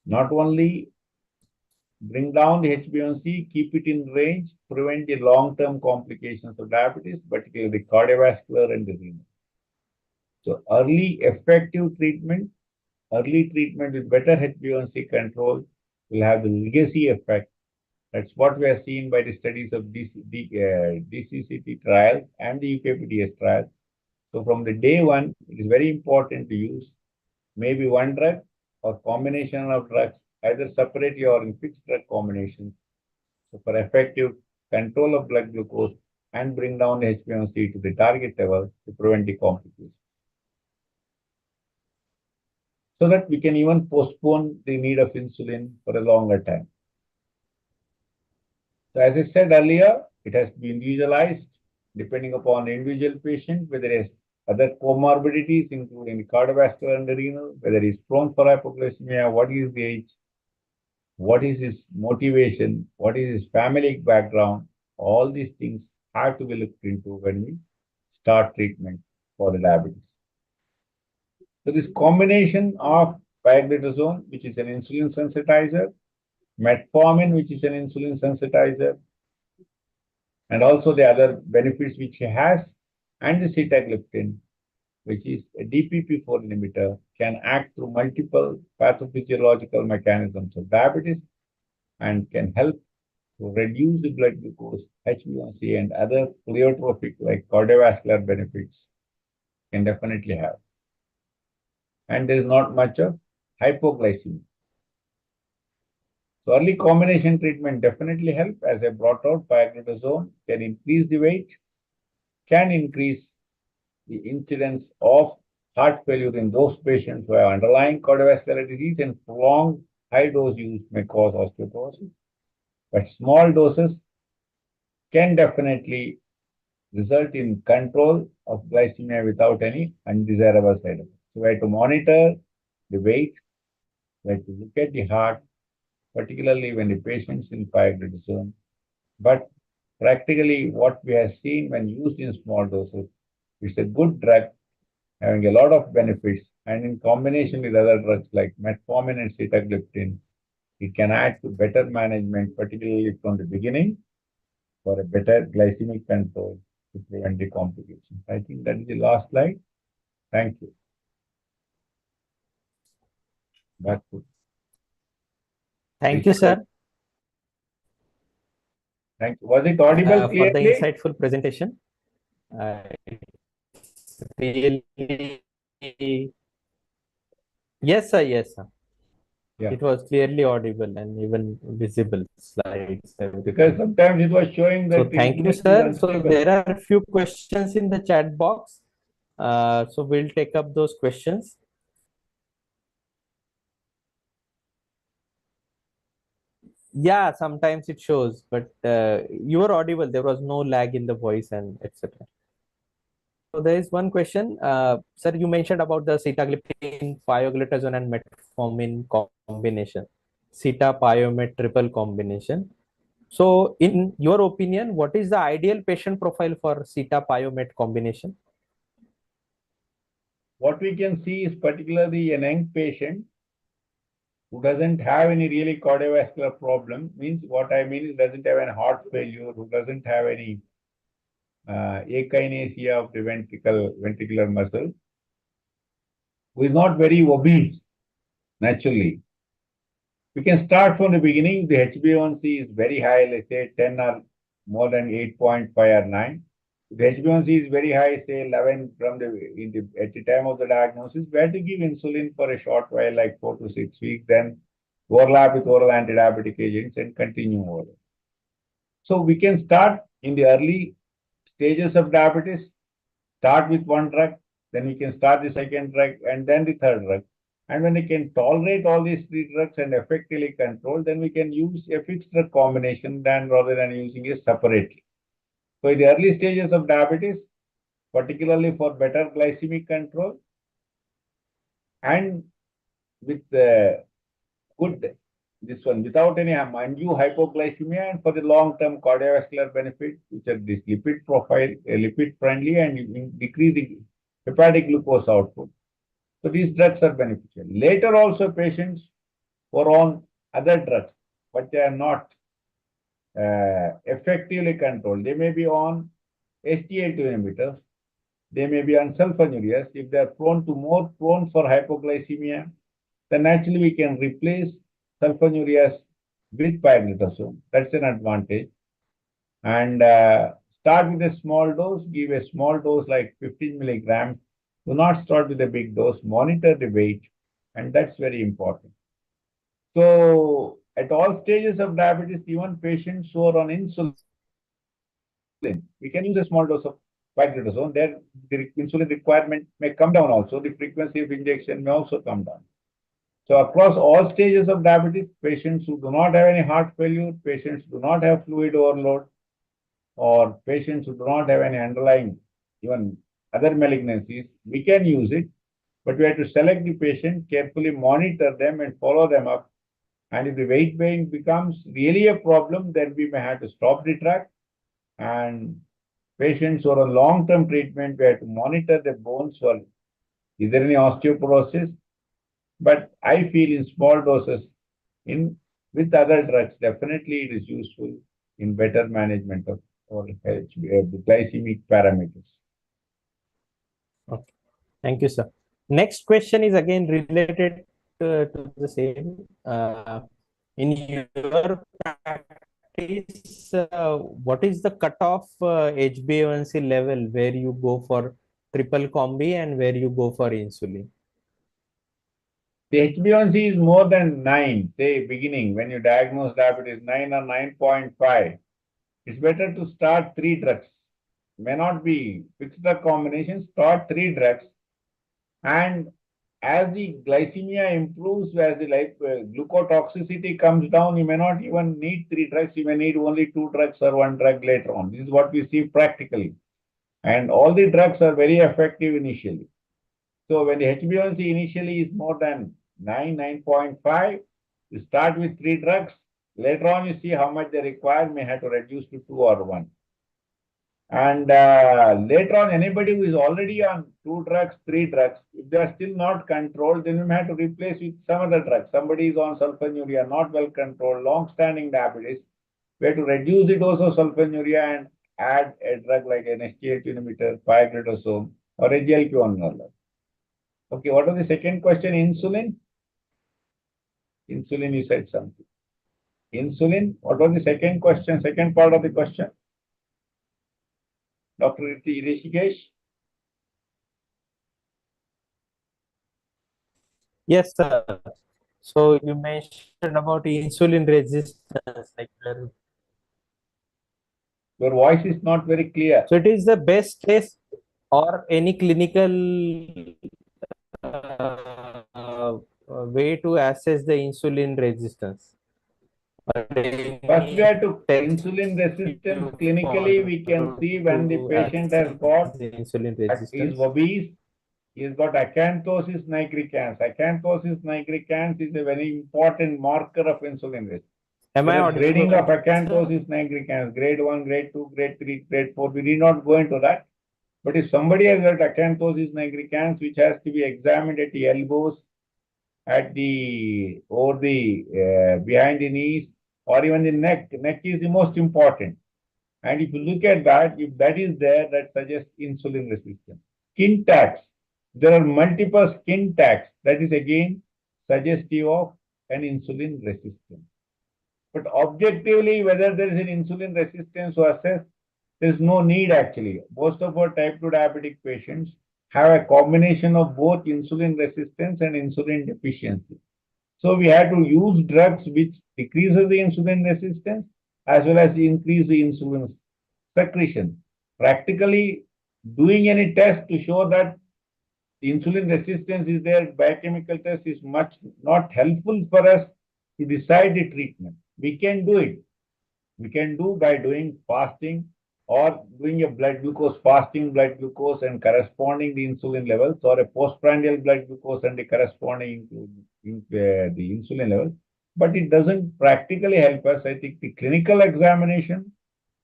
Speaker 3: not only bring down the HbA1c, keep it in range, prevent the long-term complications of diabetes, particularly the cardiovascular and the renal. So early treatment with better HbA1c control will have the legacy effect. That's what we are seeing by the studies of DCCT trials and the UKPDS trials. So from the day one, it is very important to use maybe one drug or combination of drugs, either separately or in fixed drug combinations. So for effective control of blood glucose and bring down the HbA1c to the target level to prevent the complications. So that we can even postpone the need of insulin for a longer time. So as I said earlier, it has been individualized depending upon the individual patient, whether it has other comorbidities, including the cardiovascular and the renal, whether he is prone for hypoglycemia, what is the age, what is his motivation, what is his family background. All these things have to be looked into when we start treatment for the diabetes. So this combination of pioglitazone, which is an insulin sensitizer, metformin, which is an insulin sensitizer, and also the other benefits which it has, and the sitagliptin, which is a DPP-4 inhibitor, can act through multiple pathophysiological mechanisms of diabetes and can help to reduce the blood glucose, HbA1c, and other pleiotropic like cardiovascular benefits can definitely have. And there is not much of hypoglycemia. So early combination treatment definitely help. As I brought out, pioglitazone can increase the weight, can increase the incidence of heart failure in those patients who have underlying cardiovascular disease, and prolonged high dose use may cause osteoporosis. But small doses can definitely result in control of glycemia without any undesirable side effects. So we have to monitor the weight, we have to look at the heart, particularly when the patient's in pioglitazone. But practically what we have seen when used in small doses, it's a good drug having a lot of benefits, and in combination with other drugs like metformin and sitagliptin, it can add to better management, particularly from the beginning, for a better glycemic control to prevent the complications. I think that is the last slide. Thank you. Back to.
Speaker 2: Thank you, sir.
Speaker 3: Thank you. Was it audible
Speaker 2: For the
Speaker 3: clearly?
Speaker 2: insightful presentation. Really, yes, sir. Yes, sir.
Speaker 3: Yeah.
Speaker 2: It was clearly audible and even visible slides.
Speaker 3: Because sometimes it was showing that
Speaker 2: so thank you, sir. So there are a few questions in the chat box. So we'll take up those questions. Yeah, sometimes it shows, but you were audible. There was no lag in the voice and etc. So there is one question, sir. You mentioned about the sitagliptin, pioglitazone, and metformin combination, sita piomet triple combination. So, in your opinion, what is the ideal patient profile for sita piomet combination?
Speaker 3: What we can see is particularly an young patient who doesn't have any really cardiovascular problem. Means what I mean is doesn't have any heart failure, who doesn't have any akinesia of the ventricular muscle, who is not very obese naturally. We can start from the beginning. The HbA1c is very high, let's say 10 or more than 8.5 or 9. If the HbA1c is very high, say 11 at the time of the diagnosis, we have to give insulin for a short while, like 4 to 6 weeks, then overlap with oral antidiabetic agents and continue over. So we can start in the early stages of diabetes, start with one drug, then we can start the second drug and then the third drug. And when we can tolerate all these three drugs and effectively control, then we can use a fixed drug combination rather than using it separately. So in the early stages of diabetes, particularly for better glycemic control and with good this one without any undue hypoglycemia, and for the long-term cardiovascular benefits, which are this lipid profile, lipid friendly and decreasing hepatic glucose output. So these drugs are beneficial. Later also patients who are on other drugs, but they are not effectively controlled. They may be on SGLT2 inhibitors, they may be on sulfonylureas. If they are more prone for hypoglycemia, then naturally we can replace sulfonylureas with pioglitazone. That's an advantage. And start with a small dose, give a small dose like 15 milligrams. Do not start with a big dose, monitor the weight, and that's very important. So at all stages of diabetes, even patients who are on insulin, we can use a small dose of pioglitazone. There, the insulin requirement may come down also. The frequency of injection may also come down. So across all stages of diabetes, patients who do not have any heart failure, patients who do not have fluid overload, or patients who do not have any underlying even other malignancies, we can use it, but we have to select the patient, carefully monitor them and follow them up. And if the weight gain becomes really a problem, then we may have to stop the drug. And patients who are on long-term treatment, we have to monitor the bones for is there any osteoporosis. But I feel in small doses, with other drugs, definitely it is useful in better management of or the glycemic parameters.
Speaker 2: Okay. Thank you, sir. Next question is again related to the same. In your practice, what is the cutoff HbA1c level where you go for triple combi and where you go for insulin?
Speaker 3: The HbA1c is more than 9, say beginning, when you diagnose diabetes, 9 or 9.5. It's better to start 3 drugs. May not be fixed drug combinations, start 3 drugs. And as the glycemia improves, as the glucotoxicity comes down, you may not even need 3 drugs. You may need only 2 drugs or 1 drug later on. This is what we see practically. And all the drugs are very effective initially. So when the HbA1c initially is more than 9, 9.5, you start with 3 drugs. Later on, you see how much they require, may have to reduce to 2 or 1. And later on, anybody who is already on 2 drugs, 3 drugs, if they are still not controlled, then you may have to replace with some other drug. Somebody is on sulfonylurea, not well controlled, long-standing diabetes. We have to reduce the dose of sulfonylurea and add a drug like an SGLT2 inhibitor, pioglitazone, or a GLP-1 inhaler. Okay, what was the second question? Insulin? Insulin, you said something. Insulin, what was the second question? Second part of the question? Dr. Rishikesh?
Speaker 2: Yes, sir. So you mentioned about insulin resistance, like
Speaker 3: Your voice is not very clear.
Speaker 2: so it is the best test or any clinical way to assess the insulin resistance.
Speaker 3: First, we have to
Speaker 2: Test
Speaker 3: insulin resistance
Speaker 2: you
Speaker 3: clinically.
Speaker 2: follow
Speaker 3: We can see when the
Speaker 2: to
Speaker 3: patient has
Speaker 2: assess
Speaker 3: got
Speaker 2: the insulin
Speaker 3: is
Speaker 2: resistance.
Speaker 3: obese, he's got acanthosis nigricans. Acanthosis nigricans is a very important marker of insulin resistance.
Speaker 2: Am I
Speaker 3: There is grading of
Speaker 2: audible, sir?
Speaker 3: acanthosis nigricans, grade 1, grade 2, grade 3, grade 4. We need not go into that. But if somebody has got acanthosis nigricans, which has to be examined at the elbows, at the over the behind the knees, or even the neck. Neck is the most important. And if you look at that, if that is there, that suggests insulin resistance. Skin tags. There are multiple skin tags. That is again suggestive of an insulin resistance. But objectively, whether there is an insulin resistance to assess, there is no need actually. Most of our type 2 diabetic patients have a combination of both insulin resistance and insulin deficiency. So we have to use drugs which decreases the insulin resistance as well as increase the insulin secretion. Practically doing any test to show that the insulin resistance is there, biochemical test is much not helpful for us to decide the treatment. We can do it. We can do by doing fasting or doing a blood glucose, fasting blood glucose and corresponding the insulin levels, or a postprandial blood glucose and the corresponding the insulin levels. But it doesn't practically help us. I think the clinical examination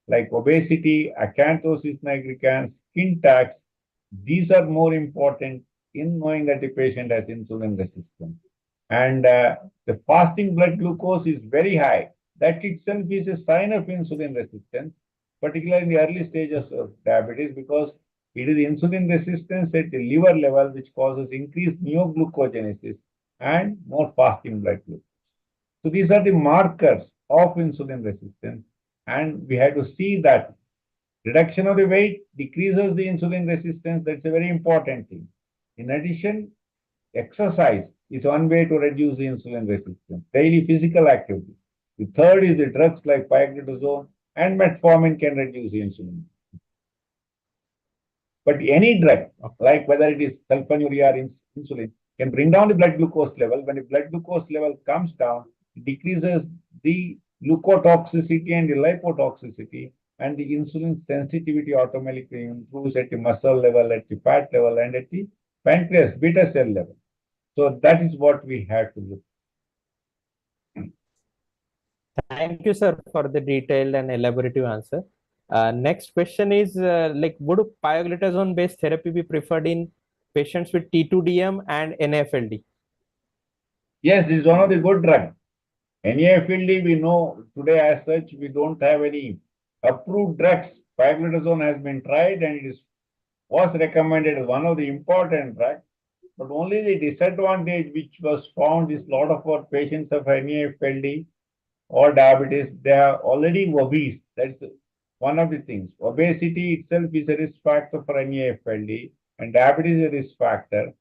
Speaker 3: like obesity, acanthosis nigricans, skin tax, these are more important in knowing that the patient has insulin resistance. And the fasting blood glucose is very high. That itself is a sign of insulin resistance, particularly in the early stages of diabetes, because it is insulin resistance at the liver level which causes increased neoglucogenesis and more fasting blood glucose. So these are the markers of insulin resistance, and we have to see that reduction of the weight decreases the insulin resistance. That's a very important thing. In addition, exercise is one way to reduce the insulin resistance. Daily physical activity. The third is the drugs like pioglitazone and metformin can reduce the insulin. But any drug, like whether it is sulfonylurea or insulin, can bring down the blood glucose level. When the blood glucose level comes down, it decreases the leukotoxicity and the lipotoxicity, and the insulin sensitivity automatically improves at the muscle level, at the fat level, and at the pancreas beta cell level. So that is what we have to look.
Speaker 2: Thank you, sir, for the detailed and elaborative answer. Next question is like, would pioglitazone based therapy be preferred in patients with T2DM and NAFLD?
Speaker 3: Yes, this is one of the good drugs. NAFLD, we know today as such, we don't have any approved drugs. Pioglitazone has been tried and it was recommended as one of the important drugs. But only the disadvantage which was found is a lot of our patients of NAFLD or diabetes, they are already obese. That's one of the things. Obesity itself is a risk factor for NAFLD, and diabetes is a risk factor.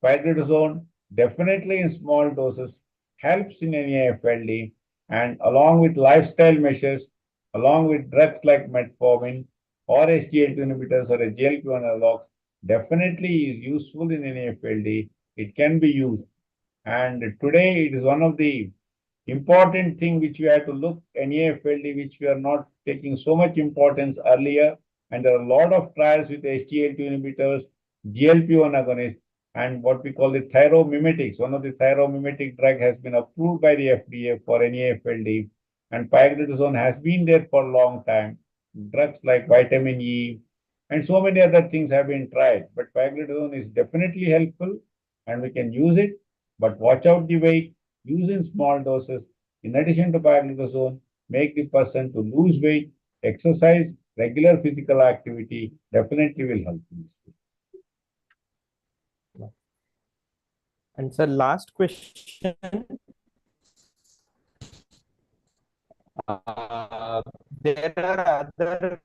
Speaker 3: Pioglitazone, definitely in small doses, helps in NAFLD, and along with lifestyle measures, along with drugs like metformin or SGLT inhibitors or SGLT1 analogs, definitely is useful in NAFLD. It can be used. And today it is one of the important thing which we have to look NAFLD, which we are not taking so much importance earlier. And there are a lot of trials with SGLT inhibitors, GLP-1 agonists, and what we call the thyromimetics. One of the thyromimetic drug has been approved by the FDA for NAFLD, and pioglitazone has been there for a long time. Drugs like vitamin E and so many other things have been tried, but pioglitazone is definitely helpful and we can use it, but watch out the weight, use in small doses. In addition to pioglitazone, make the person to lose weight, exercise, regular physical activity definitely will help you.
Speaker 2: And sir, last question. There are other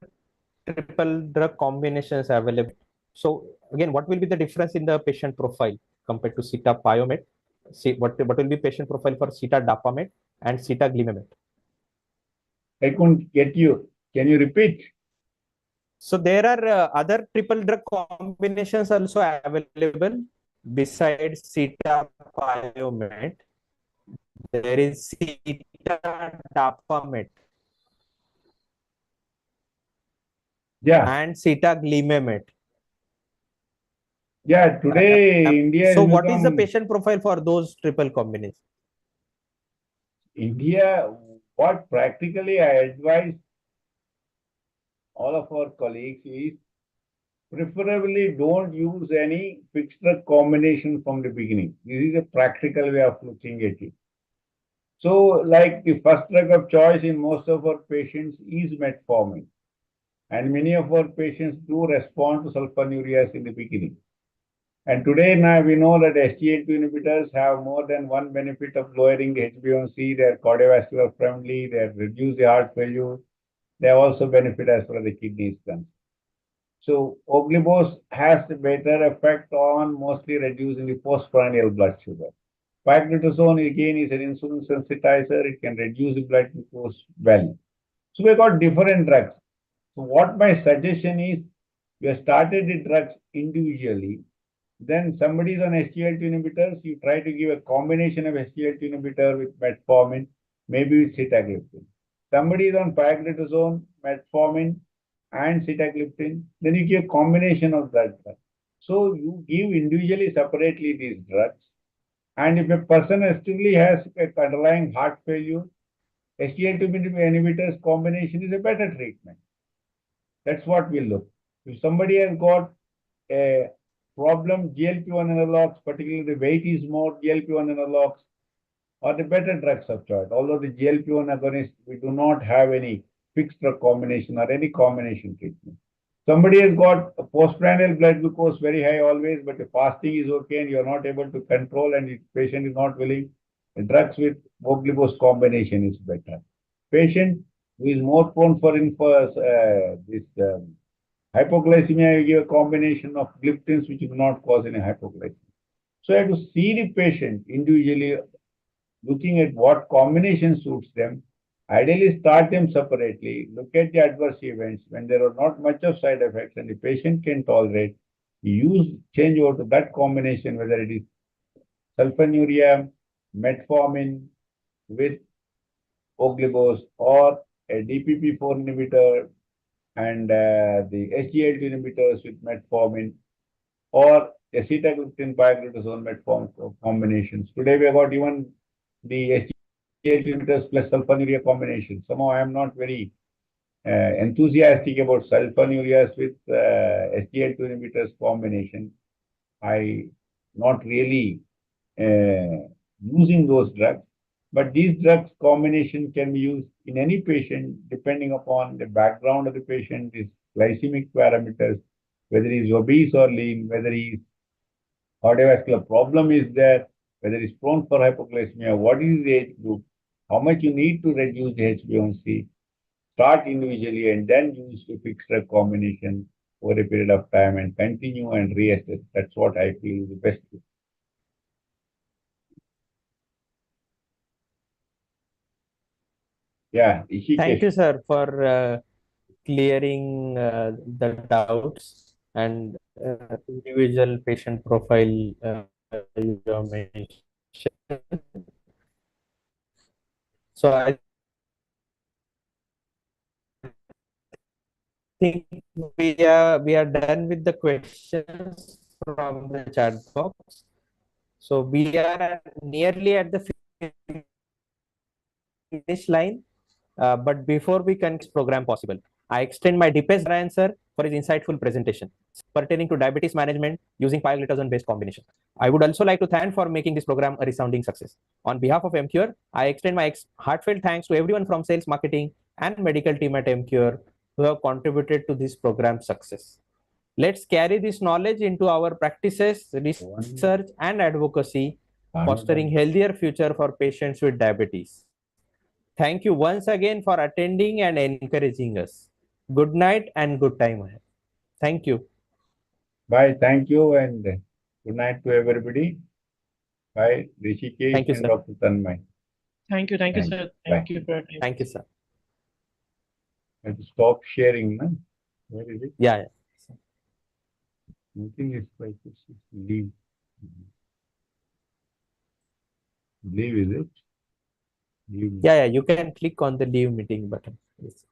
Speaker 2: triple drug combinations available. So again, what will be the difference in the patient profile compared to sitapiomate? See, what will be patient profile for sitadapamate and sitaglimemet?
Speaker 3: I couldn't get you. Can you repeat?
Speaker 2: So there are other triple drug combinations also available besides sitapiomate. There is sitadapamate and sitaglimemet.
Speaker 3: Yeah, today India
Speaker 2: So
Speaker 3: has
Speaker 2: what is the
Speaker 3: become
Speaker 2: patient profile for those triple combinations?
Speaker 3: India, what practically I advise all of our colleagues is preferably don't use any fixed drug combination from the beginning. This is a practical way of looking at it. So, like the first drug of choice in most of our patients is metformin. And many of our patients do respond to sulfonylureas in the beginning. And today now we know that SGLT inhibitors have more than one benefit of lowering the HbA1c. They are cardiovascular friendly. They reduce the heart failure. They also benefit as far as the kidney is concerned. So oglibos has a better effect on mostly reducing the postprandial blood sugar. Pioglitazone again is an insulin sensitizer. It can reduce the blood glucose well. So we've got different drugs. So what my suggestion is, we have started the drugs individually. Then somebody is on SGLT inhibitors, you try to give a combination of SGLT inhibitor with metformin, maybe with sitagliptin. Somebody is on pioglitazone, metformin, and sitagliptin, then you give a combination of that drug. So you give individually, separately these drugs. And if a person actually has a underlying heart failure, SGLT inhibitors combination is a better treatment. That's what we look. If somebody has got a problem, GLP-1 analogs, particularly the weight is more, GLP-1 analogs are the better drugs of choice. Although the GLP-1 agonists, we do not have any fixed drug combination or any combination treatment. Somebody has got a postprandial blood glucose very high always, but the fasting is okay and you are not able to control and the patient is not willing, the drugs with glucose combination is better. Patient who is more prone for this hypoglycemia, you give a combination of gliptins which do not cause any hypoglycemia. So I have to see the patient individually, looking at what combination suits them. Ideally, start them separately. Look at the adverse events. When there are not much of side effects and the patient can tolerate, change over to that combination, whether it is sulfonylurea, metformin with oglibos or a DPP-4 inhibitor and the SGLT inhibitors with metformin or acetagliptin pioglitazone metformin combinations. Today we have got even the SGLT inhibitors plus sulfonylurea combination. Somehow I am not very enthusiastic about sulfonylureas with SGLT inhibitors combination. I not really using those drugs. But these drugs combination can be used in any patient depending upon the background of the patient, his glycemic parameters, whether he is obese or lean, whether his cardiovascular problem is there, whether he is prone for hypoglycemia, what is the age group, how much you need to reduce the HbA1c, start individually and then use the fixed drug combination over a period of time and continue and reassess. That's what I feel is the best. Yeah,
Speaker 2: Thank you,
Speaker 3: Ishikesh.
Speaker 2: sir, for clearing the doubts and individual patient profile you have mentioned. So I think we are done with the questions from the chat box. So we are nearly at the finish line. But before we conclude program possible, I extend my deepest answer for his insightful presentation pertaining to diabetes management using pioglitazone based combination. I would also like to thank for making this program a resounding success. On behalf of Emcure, I extend my heartfelt thanks to everyone from sales, marketing, and medical team at Emcure who have contributed to this program's success. Let's carry this knowledge into our practices, research, and advocacy, fostering healthier future for patients with diabetes. Thank you once again for attending and encouraging us. Good night and good time ahead. Thank you.
Speaker 3: Bye. Thank you and good night to everybody. Bye. Rishikesh
Speaker 2: Thank you,
Speaker 3: and
Speaker 2: sir.
Speaker 3: Dr. Tanmay.
Speaker 1: Thank you,
Speaker 3: Thank
Speaker 1: sir.
Speaker 3: you.
Speaker 1: Thank
Speaker 3: Bye.
Speaker 1: you for your time.
Speaker 2: Thank you, sir.
Speaker 3: I have to stop sharing. No? Where is it?
Speaker 2: Yeah.
Speaker 3: Nothing is like this. Leave. Leave is it? Leave.
Speaker 2: Yeah. You can click on the leave meeting button. Yes.